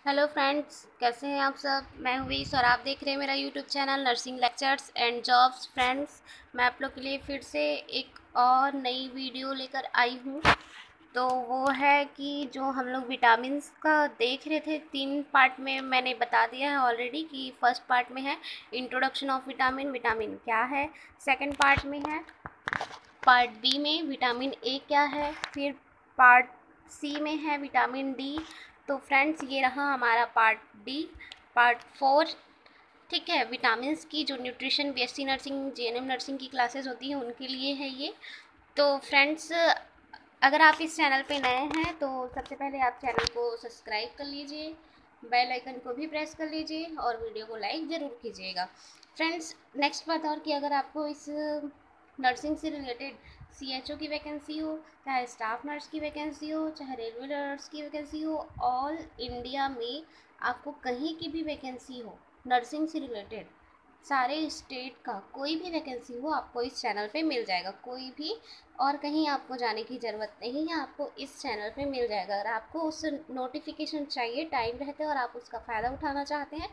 Hello friends, कैसे हैं आप सब। मैं हुई और आप देख रहे हैं मेरा YouTube channel nursing lectures and jobs. Friends, मैं आप लोग के लिए फिर से एक और नई वीडियो लेकर आई हूँ। तो वो है कि जो हम लोग विटामिन्स का देख रहे थे, 3 पार्ट में मैंने बता दिया है ऑलरेडी कि फर्स्ट पार्ट में है इंट्रोडक्शन ऑफ विटामिन, विटामिन क्या है। सेकंड पार्ट में है, पार्ट बी में विटामिन ए क्या है। फिर पार्ट सी में है विटामिन डी। तो फ्रेंड्स, ये रहा हमारा पार्ट डी, पार्ट 4। ठीक है, विटामिन्स की जो nutrition BSc nursing JNM nursing की क्लासेस होती हैं उनके लिए है ये। तो फ्रेंड्स, अगर आप इस चैनल पे नए हैं तो सबसे पहले आप चैनल को सब्सक्राइब कर लीजिए, बेल आइकन को भी प्रेस कर लीजिए और वीडियो को लाइक ज़रूर कीजिएगा। फ्रेंड्स, नेक्स्ट बात और कि अगर आपको इस नर्सिंग से रिलेटेड सीएचओ की वैकेंसी हो, चाहे स्टाफ नर्स की वैकेंसी हो, चाहे रेलवे नर्स की वैकेंसी हो, ऑल इंडिया में आपको कहीं की भी वैकेंसी हो नर्सिंग से रिलेटेड, सारे स्टेट का कोई भी वैकेंसी हो आपको इस चैनल पे मिल जाएगा। कोई भी और कहीं आपको जाने की ज़रूरत नहीं है, आपको इस चैनल पे मिल जाएगा। अगर आपको उस नोटिफिकेशन चाहिए टाइम रहते और आप उसका फ़ायदा उठाना चाहते हैं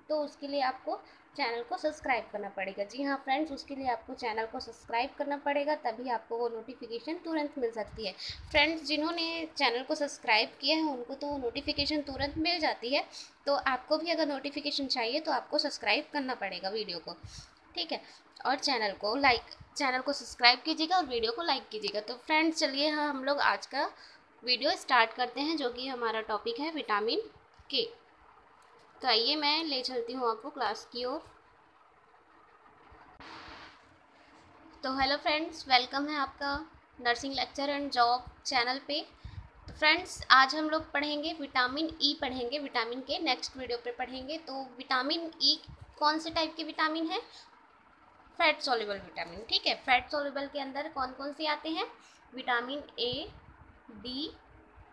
तो उसके लिए आपको चैनल को सब्सक्राइब करना पड़ेगा। जी हाँ फ्रेंड्स, उसके लिए आपको चैनल को सब्सक्राइब करना पड़ेगा, तभी आपको वो नोटिफिकेशन तुरंत मिल सकती है। फ्रेंड्स, जिन्होंने चैनल को सब्सक्राइब किया है उनको तो नोटिफिकेशन तुरंत मिल जाती है। तो आपको भी अगर नोटिफिकेशन चाहिए तो आपको सब्सक्राइब करना पड़ेगा वीडियो को, ठीक है। और चैनल को सब्सक्राइब कीजिएगा और वीडियो को लाइक कीजिएगा। तो फ्रेंड्स, चलिए हाँ, हम लोग आज का वीडियो स्टार्ट करते हैं, जो कि हमारा टॉपिक है विटामिन के। तो आइए मैं ले चलती हूँ आपको क्लास की ओर। तो हेलो फ्रेंड्स, वेलकम है आपका nursing lecture and job channel पे। तो फ्रेंड्स, आज हम लोग पढ़ेंगे विटामिन ई, पढ़ेंगे विटामिन के, नेक्स्ट वीडियो पे पढ़ेंगे। तो विटामिन ई कौन से टाइप के विटामिन है? फैट सॉल्युबल विटामिन, ठीक है। फैट सॉल्युबल के अंदर कौन कौन से आते हैं? विटामिन ए, डी,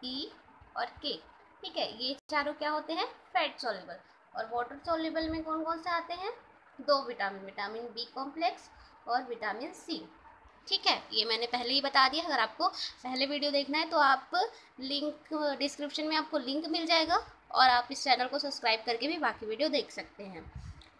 ई और के, ठीक है। ये चारों क्या होते हैं? Fat soluble. और वाटर सॉल्युबल में कौन कौन से आते हैं? 2 विटामिन, विटामिन बी कॉम्प्लेक्स और विटामिन सी, ठीक है। ये मैंने पहले ही बता दिया। अगर आपको पहले वीडियो देखना है तो आप लिंक डिस्क्रिप्शन में आपको लिंक मिल जाएगा और आप इस चैनल को सब्सक्राइब करके भी बाकी वीडियो देख सकते हैं,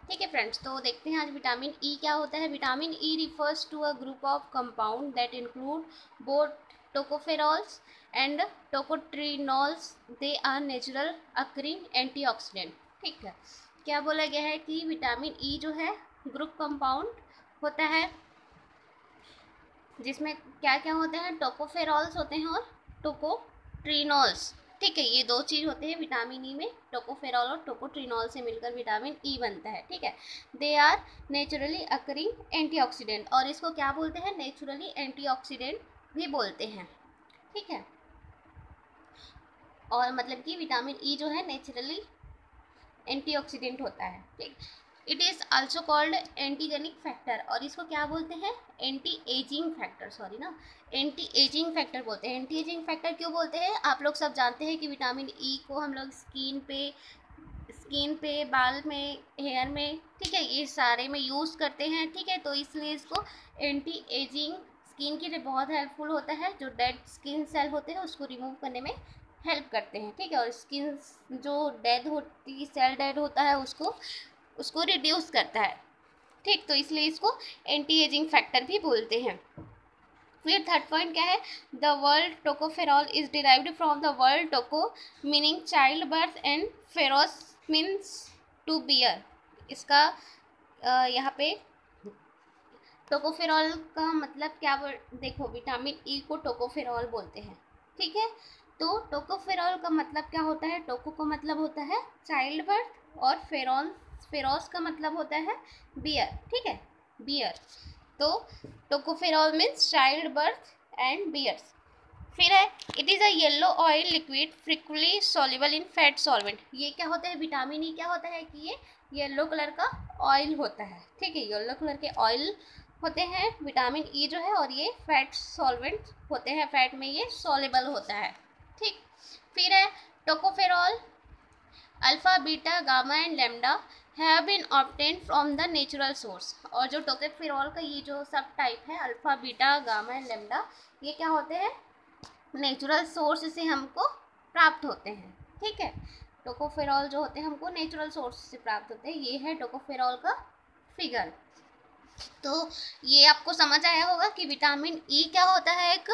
ठीक है फ्रेंड्स। तो देखते हैं आज विटामिन ई क्या होता है। Vitamin E refers to a group of compound that include both tocopherols and tocotrienols. They are natural occurring antioxidant, ठीक है। क्या बोला गया है कि विटामिन ई जो है ग्रुप कंपाउंड होता है जिसमें क्या क्या होते हैं? टोकोफेरॉल्स होते हैं और टोकोट्रिनॉल्स, ठीक है। ये 2 चीज़ होते हैं विटामिन ई में, टोकोफेरॉल और टोकोट्रिनॉल से मिलकर विटामिन ई बनता है, ठीक है। They are naturally occurring antioxidant, और इसको क्या बोलते हैं? नेचुरली एंटीऑक्सीडेंट भी बोलते हैं, ठीक है। और मतलब कि विटामिन ई जो है नेचुरली एंटीऑक्सीडेंट होता है, ठीक। It is also called antigenic factor, और इसको क्या बोलते हैं? एंटी एजिंग फैक्टर, सॉरी ना, एंटी एजिंग फैक्टर बोलते हैं। एंटी एजिंग फैक्टर क्यों बोलते हैं? आप लोग सब जानते हैं कि विटामिन ई को हम लोग स्किन पे, बाल में, हेयर में, ठीक है, ये सारे में यूज़ करते हैं, ठीक है। तो इसलिए इसको एंटी एजिंग, स्किन के लिए बहुत हेल्पफुल होता है। जो डेड स्किन सेल होते हैं उसको रिमूव करने में हेल्प करते हैं, ठीक है। और स्किन जो डेड होती, सेल डेड होता है, उसको रिड्यूस करता है, ठीक। तो इसलिए इसको एंटी एजिंग फैक्टर भी बोलते हैं। फिर थर्ड पॉइंट क्या है? The word tocopherol is derived from the word toco meaning child birth and pheros means to bear. इसका यहाँ पे टोकोफेरॉल का मतलब क्या? देखो, विटामिन ई को टोकोफेरॉल बोलते हैं, ठीक है। तो टोकोफेरॉल का मतलब क्या होता है? टोको का मतलब होता है चाइल्ड बर्थ और फेरोस का मतलब होता है बियर, ठीक है, बियर। तो tocopherol means child birth and bears. फिर है, it is a yellow oil liquid frequently soluble in fat solvent. ये क्या होता है? विटामिन ई क्या होता है कि ये येलो कलर का ऑयल होता है, ठीक है। येलो कलर के ऑयल होते हैं विटामिन ई जो है, और ये फैट सॉल्वेंट होते हैं, फैट में ये सॉल्युबल होता है, ठीक। फिर है, tocopherol alpha, beta, gamma and lambda have been obtained from the natural source. और जो टोकोफेरॉल का ये जो सब टाइप है, alpha, beta, gamma and lambda, ये क्या होते हैं? नेचुरल सोर्स से हमको प्राप्त होते हैं, ठीक है। टोकोफेरॉल जो होते हैं हमको नेचुरल सोर्स से प्राप्त होते हैं। ये है टोकोफेरॉल का फिगर। तो ये आपको समझ आया होगा कि विटामिन ई क्या होता है, एक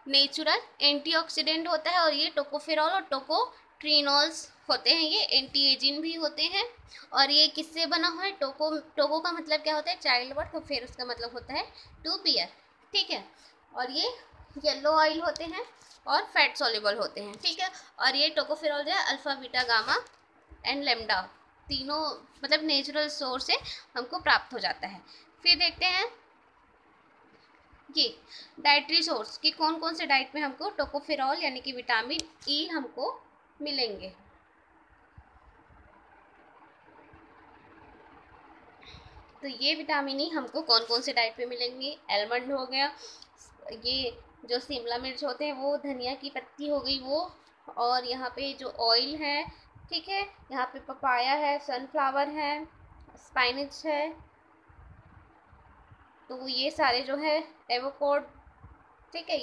नेचुरल एंटीऑक्सीडेंट होता है, और ये टोकोफेरॉल और टोकोट्रिनॉल्स होते हैं, ये एंटी एजिंग भी होते हैं। और ये किससे बना हुआ है? टोको का मतलब क्या होता है? चाइल्ड वर्ड, तो फिर उसका मतलब होता है टू बियर, ठीक है। और ये येलो ऑयल होते हैं और फैट सॉल्युबल होते हैं, ठीक है। और ये टोकोफेरॉल जो है alpha beta gamma and lambda तीनों मतलब नेचुरल सोर्स से हमको प्राप्त हो जाता है। फिर देखते हैं ये डाइटरी सोर्स कि कौन कौन से डाइट में हमको टोकोफेरॉल यानी कि विटामिन ई हमको मिलेंगे। तो ये विटामिन ई हमको कौन कौन से डाइट पे मिलेंगे? एलमंड हो गया, ये जो शिमला मिर्च होते हैं वो, धनिया की पत्ती हो गई वो, और यहाँ पे जो ऑयल है, ठीक है, यहाँ पे पपाया है, सनफ्लावर है, स्पाइनिच है, तो ये सारे जो है एवोकाडो, ठीक है,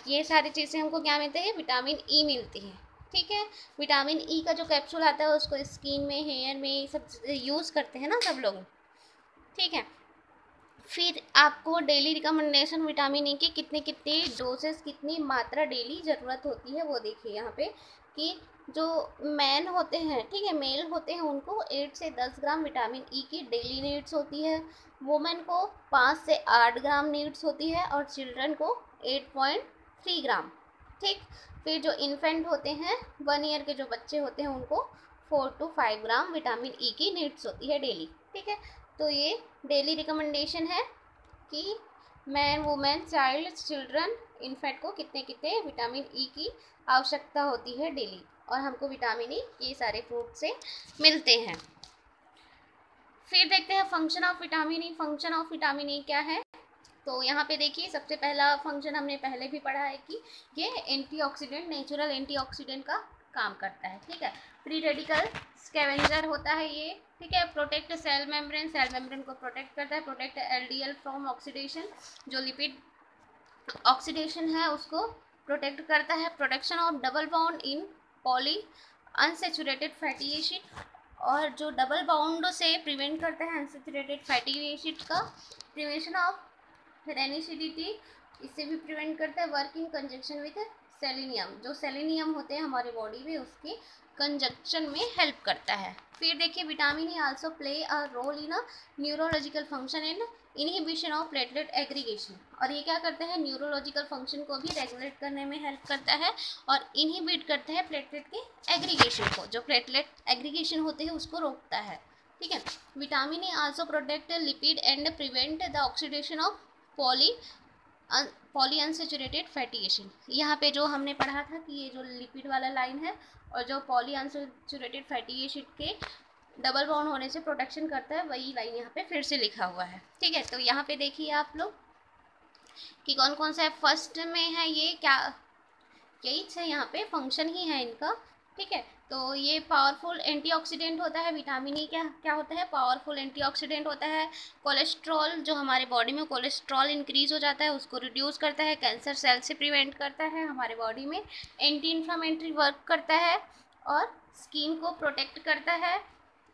ये सारी चीज़ें हमको क्या मिलते हैं? विटामिन ई मिलती है, ठीक है। विटामिन ई का जो कैप्सूल आता है उसको स्किन में, हेयर में सब यूज़ करते हैं ना सब लोग, ठीक है। फिर आपको डेली रिकमेंडेशन विटामिन ई के कितने कितने डोजेस, कितनी मात्रा डेली ज़रूरत होती है वो देखिए यहाँ पे कि जो मैन होते हैं, ठीक है, मेल होते हैं, उनको 8 से 10 ग्राम विटामिन ई की डेली नीड्स होती है। वुमेन को 5 से 8 ग्राम नीड्स होती है और चिल्ड्रन को 8.3 ग्राम, ठीक। फिर जो इन्फेंट होते हैं, 1 ईयर के जो बच्चे होते हैं, उनको 4 to 5 ग्राम विटामिन ई की नीड्स होती है डेली, ठीक है। तो ये डेली रिकमेंडेशन है कि man, women, child, children, infant को कितने कितने विटामिन ई की आवश्यकता होती है डेली, और हमको विटामिन ई ये सारे फ्रूट से मिलते हैं। फिर देखते हैं function of vitamin E. Function of vitamin E क्या है? तो यहाँ पे देखिए सबसे पहला फंक्शन हमने पहले भी पढ़ा है कि ये एंटीऑक्सीडेंट, नेचुरल एंटीऑक्सीडेंट का काम करता है, ठीक है। फ्री रेडिकल स्कैवेंजर होता है ये, ठीक है। Protect cell membrane, cell membrane को प्रोटेक्ट करता है। प्रोटेक्ट एलडीएल फ्रॉम ऑक्सीडेशन, जो लिपिड ऑक्सीडेशन है उसको प्रोटेक्ट करता है। Protection of double bond in poly unsaturated fatty acid, और जो डबल बॉन्ड से प्रिवेंट करता है अनसेचुरेटेड फैटी एसिड का। प्रिवेंशन ऑफ रेनिसिडिटी, इससे भी प्रिवेंट करता है। Work in conjunction with selenium, जो सेलेनियम होते हैं हमारे बॉडी में उसके कंजक्शन में हेल्प करता है। फिर देखिए vitamin E also play a role in a neurological function and inhibition of platelet aggregation, और ये क्या करता है? न्यूरोलॉजिकल फंक्शन को भी रेगुलेट करने में हेल्प करता है और इनहिबिट करता है प्लेटलेट के एग्रीगेशन को, जो प्लेटलेट एग्रीगेशन होते हैं उसको रोकता है, ठीक है। Vitamin E also protect lipid and prevent the oxidation of poly unsaturated fatty acid. यहाँ पे जो हमने पढ़ा था कि ये जो लिपिड वाला लाइन है और जो पॉली अनसेचुरेटेड फैटी एसिड के डबल बॉन्ड होने से प्रोटेक्शन करता है, वही लाइन यहाँ पे फिर से लिखा हुआ है, ठीक है। तो यहाँ पे देखिए आप लोग कि कौन कौन सा है। फर्स्ट में है ये क्या, यही है, यहाँ पे फंक्शन ही है इनका, ठीक है। तो ये पावरफुल एंटीऑक्सीडेंट होता है। विटामिन ई क्या क्या होता है? पावरफुल एंटीऑक्सीडेंट होता है। कोलेस्ट्रॉल, जो हमारे बॉडी में कोलेस्ट्रॉल इंक्रीज हो जाता है उसको रिड्यूस करता है। कैंसर सेल से प्रिवेंट करता है हमारे बॉडी में। एंटी इन्फ्लामेटरी वर्क करता है और स्किन को प्रोटेक्ट करता है।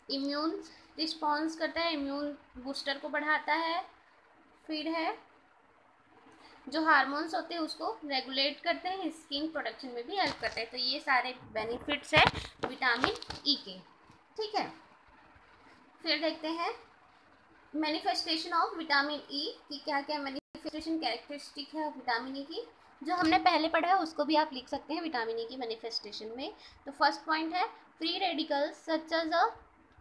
इम्यून रिस्पॉन्स करता है, इम्यून बूस्टर को बढ़ाता है। फिर है जो हार्मोन्स होते हैं उसको रेगुलेट करते हैं, स्किन प्रोटेक्शन में भी हेल्प करते हैं। तो ये सारे बेनिफिट्स हैं विटामिन ई के, ठीक है। फिर देखते हैं मैनिफेस्टेशन ऑफ विटामिन ई की क्या क्या मैनिफेस्टेशन कैरेक्टरिस्टिक है विटामिन ई की। जो हमने पहले पढ़ा है उसको भी आप लिख सकते हैं विटामिन ई की मैनिफेस्टेशन में। तो फर्स्ट पॉइंट है free radicals such as a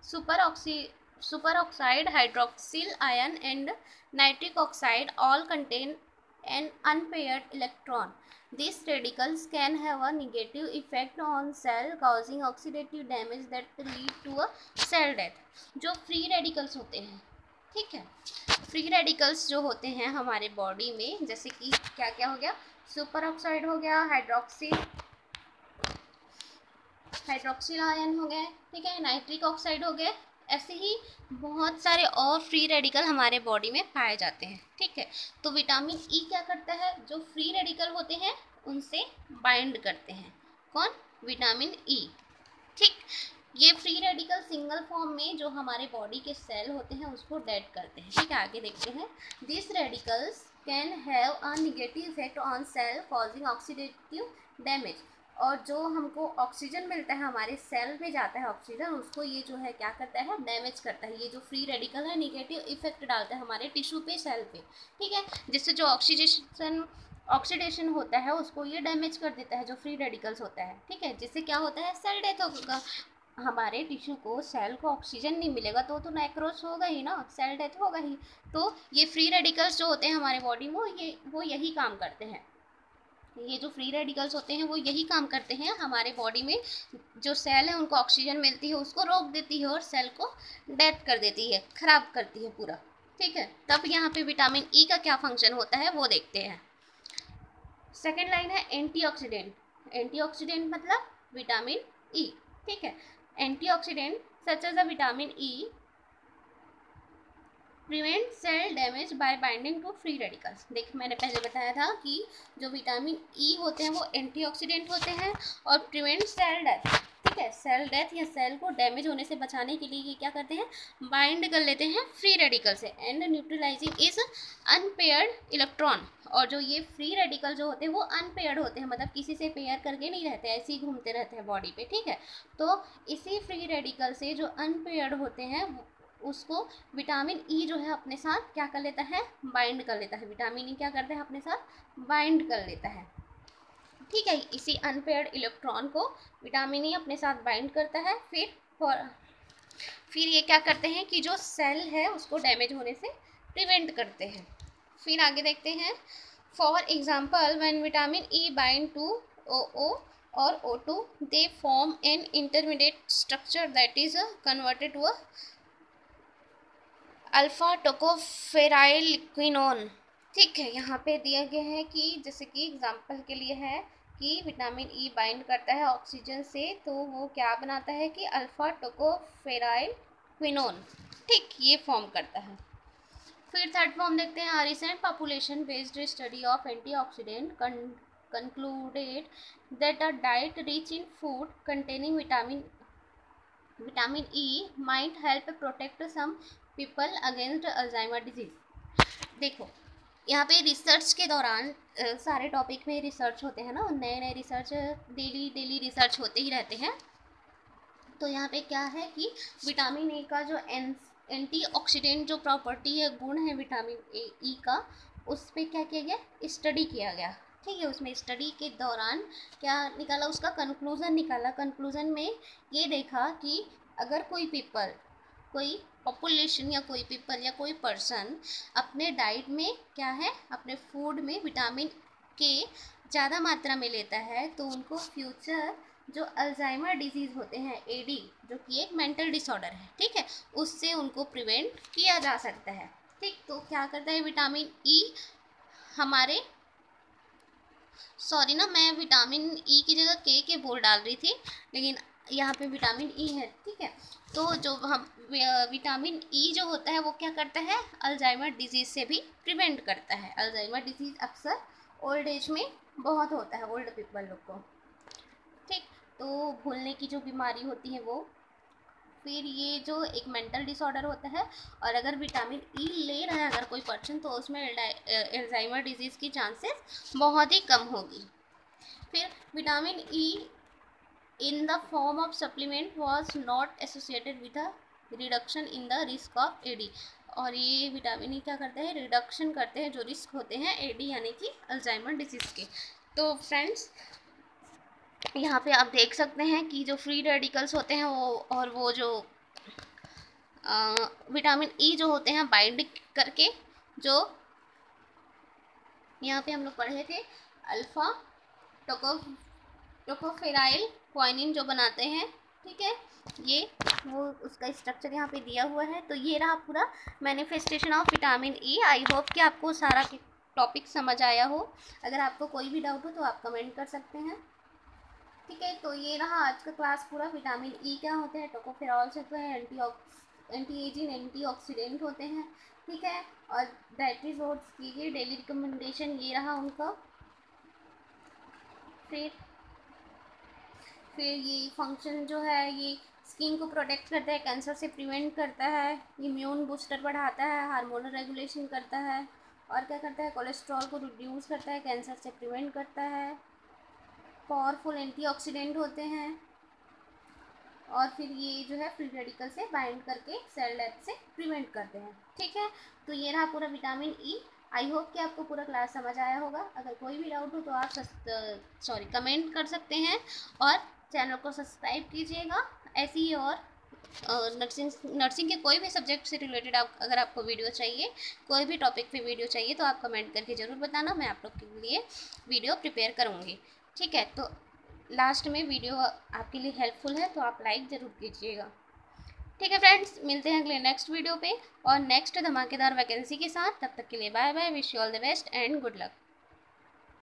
super oxide, hydroxyl ion and nitric oxide all contain an unpaired electron. These radicals can have a negative effect on cell, causing oxidative damage that lead to a cell death. जो free radicals होते हैं, ठीक है, free radicals जो होते हैं हमारे body में, जैसे कि क्या क्या हो गया? सुपर ऑक्साइड हो गया, हाइड्रोक्सिल आयन हो गए, ठीक है, नाइट्रिक ऑक्साइड हो गए। ऐसे ही बहुत सारे और फ्री रेडिकल हमारे बॉडी में पाए जाते हैं, ठीक है। तो विटामिन ई क्या करता है? जो फ्री रेडिकल होते हैं उनसे बाइंड करते हैं। कौन? विटामिन ई, ठीक। सिंगल फॉर्म में जो हमारे बॉडी के सेल होते हैं उसको डेड करते हैं। ठीक है, आगे देखते हैं। This radicals can have a negative effect on sale causing oxidative damage. और जो हमको ऑक्सीजन मिलता है, हमारे सेल में जाता है ऑक्सीजन, उसको ये जो है क्या करता है, डैमेज करता है। ये जो फ्री रेडिकल है नेगेटिव इफेक्ट डालता है हमारे टिश्यू पे, सेल पे। ठीक है, जिससे जो ऑक्सीडेशन होता है उसको ये डैमेज कर देता है, जो फ्री रेडिकल्स होता है। ठीक है, जिससे क्या होता है, सेल डेथ होगा। हमारे टिश्यू को, सेल को ऑक्सीजन नहीं मिलेगा तो नेक्रोस होगा ही ना, सेल डेथ होगा ही। तो ये फ्री रेडिकल्स जो होते हैं हमारे बॉडी में, वो यही काम करते हैं। ये जो फ्री रेडिकल्स होते हैं वो यही काम करते हैं, हमारे बॉडी में जो सेल है उनको ऑक्सीजन मिलती है उसको रोक देती है और सेल को डेथ कर देती है, खराब करती है पूरा। ठीक है, तब यहाँ पे विटामिन ई का क्या फंक्शन होता है वो देखते हैं। सेकेंड लाइन है एंटीऑक्सीडेंट। एंटीऑक्सीडेंट मतलब विटामिन ई। ठीक है, antioxidant such as the vitamin E prevent cell damage by binding to free radicals. देख, मैंने पहले बताया था कि जो विटामिन ई होते हैं वो एंटीऑक्सीडेंट होते हैं और प्रिवेंट सेल डेथ। ठीक है, सेल डेथ या सेल को डैमेज होने से बचाने के लिए ये क्या करते हैं, बाइंड कर लेते हैं फ्री रेडिकल से and neutralising is unpaired electron. और जो ये फ्री रेडिकल जो होते हैं वो अनपेयर्ड होते हैं, मतलब किसी से पेयर करके नहीं रहते, ऐसे ही घूमते रहते हैं बॉडी पे। ठीक है, तो इसी फ्री रेडिकल से जो अनपेयर्ड होते हैं उसको विटामिन ई जो है अपने साथ क्या कर लेता है, बाइंड कर लेता है। विटामिन ई क्या करता है, अपने साथ बाइंड कर लेता है। ठीक है, इसी अनपेयर्ड इलेक्ट्रॉन को विटामिन ई अपने साथ बाइंड करता है। फिर ये क्या करते हैं कि जो सेल है उसको डैमेज होने से प्रिवेंट करते हैं। फिर आगे देखते हैं। For example when vitamin E bind to O और O2 they form an intermediate structure that is converted to alpha tocopherylquinone. ठीक है, यहाँ पे दिया गया है कि जैसे कि एग्जाम्पल के लिए है कि विटामिन ई बाइंड करता है ऑक्सीजन से, तो वो क्या बनाता है कि अल्फा टोकोफेराइलक्विनोन। ठीक, ये फॉर्म करता है। फिर थर्ड फॉर्म देखते हैं। Recent population based study of antioxidant concluded that a diet rich in food containing vitamin E might help protect some people against Alzheimer disease। देखो, यहाँ पे रिसर्च के दौरान सारे टॉपिक में रिसर्च होते हैं ना, नए नए रिसर्च डेली रिसर्च होते ही रहते हैं। तो यहाँ पे क्या है कि विटामिन ए का जो एंटीऑक्सीडेंट जो प्रॉपर्टी है, गुण है विटामिन ई का, उस पर क्या किया गया, स्टडी किया गया। ठीक है, उसमें स्टडी के दौरान क्या निकाला, उसका कंक्लूज़न निकाला। कंक्लूज़न में ये देखा कि अगर कोई पॉपुलेशन या कोई पीपल या कोई पर्सन अपने डाइट में क्या है, अपने फूड में विटामिन के ज़्यादा मात्रा में लेता है, तो उनको फ्यूचर जो अल्जाइमर डिजीज़ होते हैं, एडी, जो कि एक मेंटल डिसऑर्डर है, ठीक है, उससे उनको प्रिवेंट किया जा सकता है। ठीक, तो क्या करता है विटामिन ई हमारे, सॉरी ना, मैं विटामिन ई की जगह के बोल डाल रही थी, लेकिन यहाँ पे विटामिन ई है। ठीक है, तो जो हम विटामिन ई जो होता है वो क्या करता है, अल्जाइमर डिजीज़ से भी प्रिवेंट करता है। अल्जाइमर डिजीज़ अक्सर ओल्ड एज में बहुत होता है, ओल्ड पीपल लोग को। ठीक, तो भूलने की जो बीमारी होती है वो, फिर ये जो एक मेंटल डिसऑर्डर होता है, और अगर विटामिन ई ले रहा है अगर कोई पर्सन, तो उसमें अल्जाइमर डिजीज़ की चांसेस बहुत ही कम होगी। फिर vitamin E in the form of supplement was not associated with a reduction in the risk of AD. और ये विटामिन ई क्या करते हैं, रिडक्शन करते हैं जो रिस्क होते हैं एडी यानी कि अल्जाइमर डिजीज़ के। तो फ्रेंड्स, यहाँ पे आप देख सकते हैं कि जो फ्री रेडिकल्स होते हैं वो, और वो जो विटामिन ई जो होते हैं बाइंड करके, जो यहाँ पे हम लोग पढ़े थे, अल्फा टोकोफेराइल क्वाइनिन जो बनाते हैं। ठीक है, ये वो उसका स्ट्रक्चर यहाँ पे दिया हुआ है। तो ये रहा पूरा manifestation of vitamin E. I hope कि आपको सारा टॉपिक समझ आया हो। अगर आपको कोई भी डाउट हो तो आप कमेंट कर सकते हैं। ठीक है, तो ये रहा आज का क्लास पूरा। विटामिन ई क्या होते हैं, टोकोफेरॉल से होते हैं, एंटी एजिंग एंटीऑक्सीडेंट होते हैं। ठीक है, और डाइटरी नोट्स कीजिए, डेली रिकमेंडेशन ये रहा उनका। फिर ये फंक्शन जो है, ये स्किन को प्रोटेक्ट करता है, कैंसर से प्रिवेंट करता है, इम्यून बूस्टर बढ़ाता है, हार्मोनल रेगुलेशन करता है, और क्या करता है, कोलेस्ट्रॉल को रिड्यूस करता है, कैंसर से प्रिवेंट करता है, पावरफुल एंटीऑक्सीडेंट होते हैं, और फिर ये जो है फ्री रेडिकल से बाइंड करके सेल डेथ से प्रिवेंट करते हैं। ठीक है, तो ये रहा पूरा विटामिन ई। आई होप कि आपको पूरा क्लास समझ आया होगा। अगर कोई भी डाउट हो तो आप कमेंट कर सकते हैं, और चैनल को सब्सक्राइब कीजिएगा। ऐसी ही और नर्सिंग के कोई भी सब्जेक्ट से रिलेटेड अगर आपको वीडियो चाहिए, कोई भी टॉपिक पे वीडियो चाहिए, तो आप कमेंट करके ज़रूर बताना, मैं आप लोग के लिए वीडियो प्रिपेयर करूँगी। ठीक है, तो लास्ट में वीडियो आपके लिए हेल्पफुल है तो आप लाइक ज़रूर कीजिएगा। ठीक है फ्रेंड्स, मिलते हैं अगले नेक्स्ट वीडियो पे और नेक्स्ट धमाकेदार वैकेंसी के साथ। तब तक के लिए bye bye, wish you all the best and good luck.